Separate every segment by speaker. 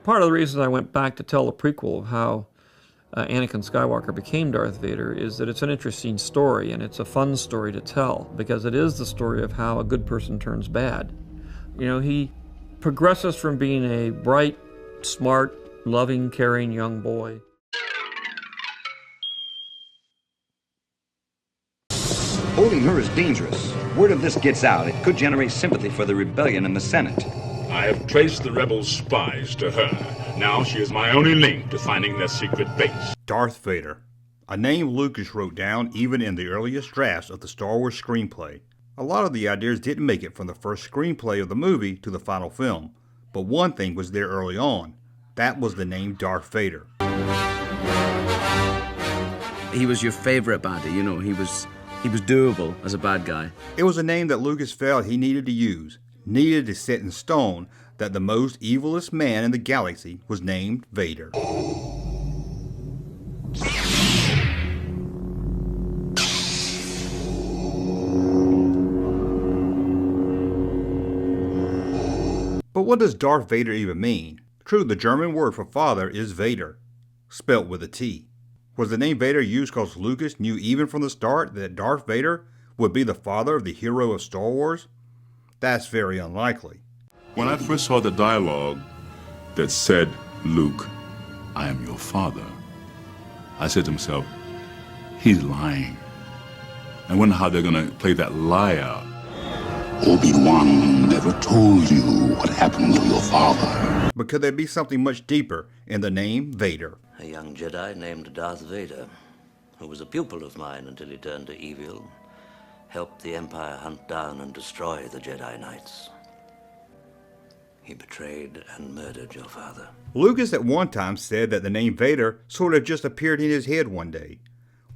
Speaker 1: Part of the reason I went back to tell the prequel of how Anakin Skywalker became Darth Vader is that it's an interesting story, and it's a fun story to tell, because it is the story of how a good person turns bad. You know, he progresses from being a bright, smart, loving, caring young boy.
Speaker 2: Holding her is dangerous. Word of this gets out, it could generate sympathy for the rebellion in the Senate.
Speaker 3: I have traced the rebel spies to her. Now she is my only link to finding their secret base.
Speaker 4: Darth Vader, a name Lucas wrote down even in the earliest drafts of the Star Wars screenplay. A lot of the ideas didn't make it from the first screenplay of the movie to the final film, but one thing was there early on. That was the name Darth Vader.
Speaker 5: He was your favorite baddie, you know, he was doable as a bad guy.
Speaker 4: It was a name that Lucas felt he needed to use, needed to set in stone that the most evilest man in the galaxy was named Vader. But what does Darth Vader even mean? True, the German word for father is Vader, spelt with a T. Was the name Vader used because Lucas knew even from the start that Darth Vader would be the father of the hero of Star Wars? That's very unlikely.
Speaker 3: When I first saw the dialogue that said, "Luke, I am your father," I said to myself, he's lying. I wonder how they're going to play that lie out.
Speaker 6: Obi-Wan never told you what happened to your father.
Speaker 4: But could there be something much deeper in the name Vader?
Speaker 7: A young Jedi named Darth Vader, who was a pupil of mine until he turned to evil, helped the Empire hunt down and destroy the Jedi Knights. He betrayed and murdered your father.
Speaker 4: Lucas at one time said that the name Vader sort of just appeared in his head one day.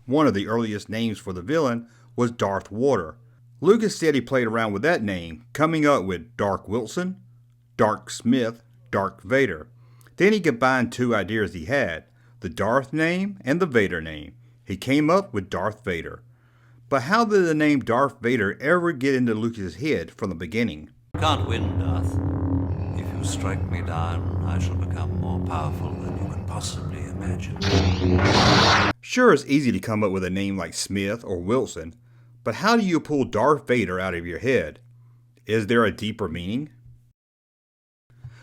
Speaker 4: One of the earliest names for the villain was Darth Vader. Lucas said he played around with that name, coming up with Dark Wilson, Dark Smith, Dark Vader. Then he combined two ideas he had, the Darth name and the Vader name. He came up with Darth Vader. But how did the name Darth Vader ever get into Lucas' head from the beginning?
Speaker 7: You can't win, Darth. If you strike me down, I shall become more powerful than you can possibly imagine.
Speaker 4: Sure, it's easy to come up with a name like Smith or Wilson, but how do you pull Darth Vader out of your head? Is there a deeper meaning?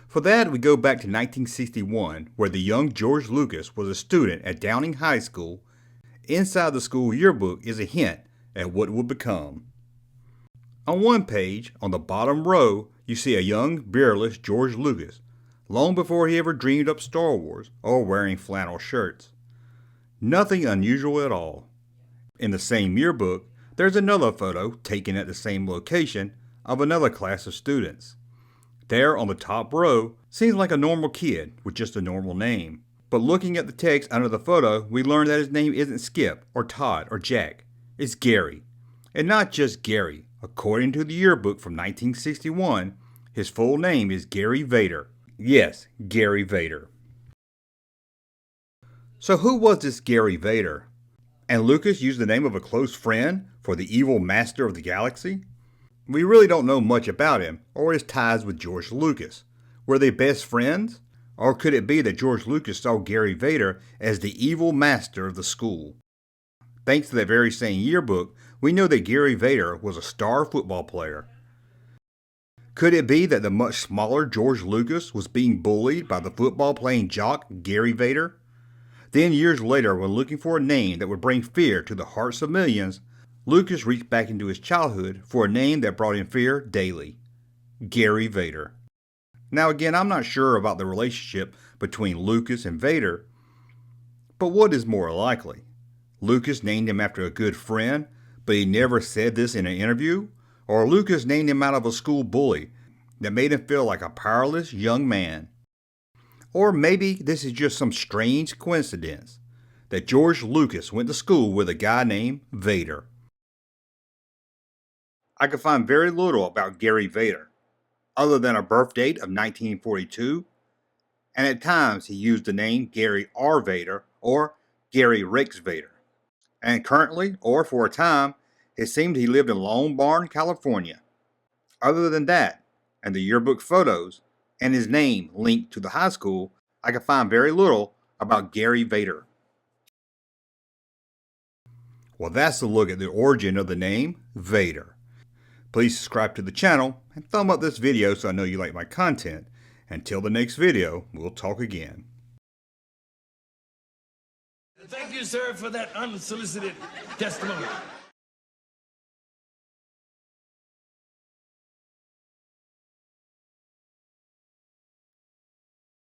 Speaker 4: For that, we go back to 1961, where the young George Lucas was a student at Downing High School. Inside the school yearbook is a hint at what would become. On one page, on the bottom row, you see a young, beerless George Lucas, long before he ever dreamed up Star Wars or wearing flannel shirts. Nothing unusual at all. In the same yearbook, there's another photo taken at the same location of another class of students. There on the top row seems like a normal kid with just a normal name. But looking at the text under the photo, we learn that his name isn't Skip or Todd or Jack. It's Gary. And not just Gary. According to the yearbook from 1961, his full name is Gary Vader. Yes, Gary Vader. So who was this Gary Vader? And Lucas used the name of a close friend for the evil master of the galaxy? We really don't know much about him or his ties with George Lucas. Were they best friends? Or could it be that George Lucas saw Gary Vader as the evil master of the school? Thanks to that very same yearbook, we know that Gary Vader was a star football player. Could it be that the much smaller George Lucas was being bullied by the football-playing jock Gary Vader? Then years later, when looking for a name that would bring fear to the hearts of millions, Lucas reached back into his childhood for a name that brought him fear daily. Gary Vader. Now again, I'm not sure about the relationship between Lucas and Vader, but what is more likely? Lucas named him after a good friend, but he never said this in an interview? Or Lucas named him out of a school bully that made him feel like a powerless young man? Or maybe this is just some strange coincidence that George Lucas went to school with a guy named Vader. I could find very little about Gary Vader, other than a birth date of 1942, and at times he used the name Gary R. Vader or Gary Rex Vader. And currently, or for a time, it seemed he lived in Long Barn, California. Other than that, and the yearbook photos, and his name linked to the high school, I could find very little about Gary Vader. Well, that's a look at the origin of the name Vader. Please subscribe to the channel and thumb up this video so I know you like my content. Until the next video, we'll talk again.
Speaker 8: Thank you, sir, for that unsolicited testimony.